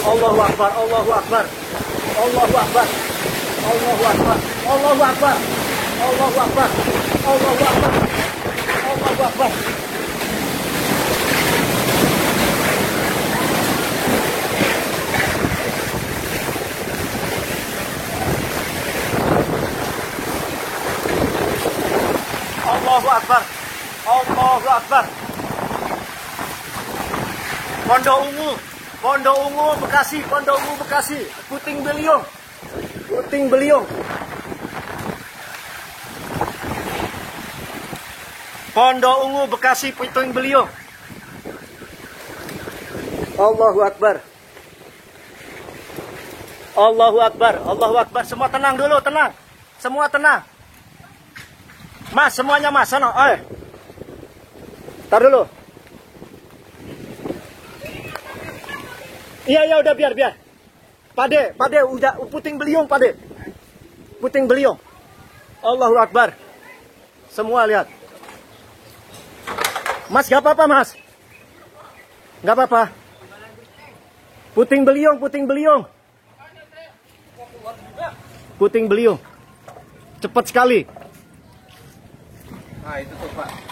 Allahu Akbar, Allahu Akbar, Allahu Akbar, Allahu Akbar, Allahu Akbar, Allahu Akbar, Allahu Akbar, Allahu Akbar. Allahu Akbar, Allahu Akbar. Pondok Ungu Bekasi, Pondok Ungu Bekasi, Puting Beliung, Puting Beliung. Pondok Ungu Bekasi, Puting Beliung. Allahu Akbar, Allahu Akbar, Allahu Akbar. Semua tenang dulu, tenang, semua tenang. Mas, semuanya mas, sana, tar dulu. Iya, udah biar. Pade, udah Puting Beliung, Pade. Puting Beliung. Allahu Akbar. Semua lihat. Mas, gak apa-apa, Mas. Gak apa-apa. Puting Beliung, Puting Beliung. Puting Beliung. Cepat sekali. Nah, itu tuh, Pak.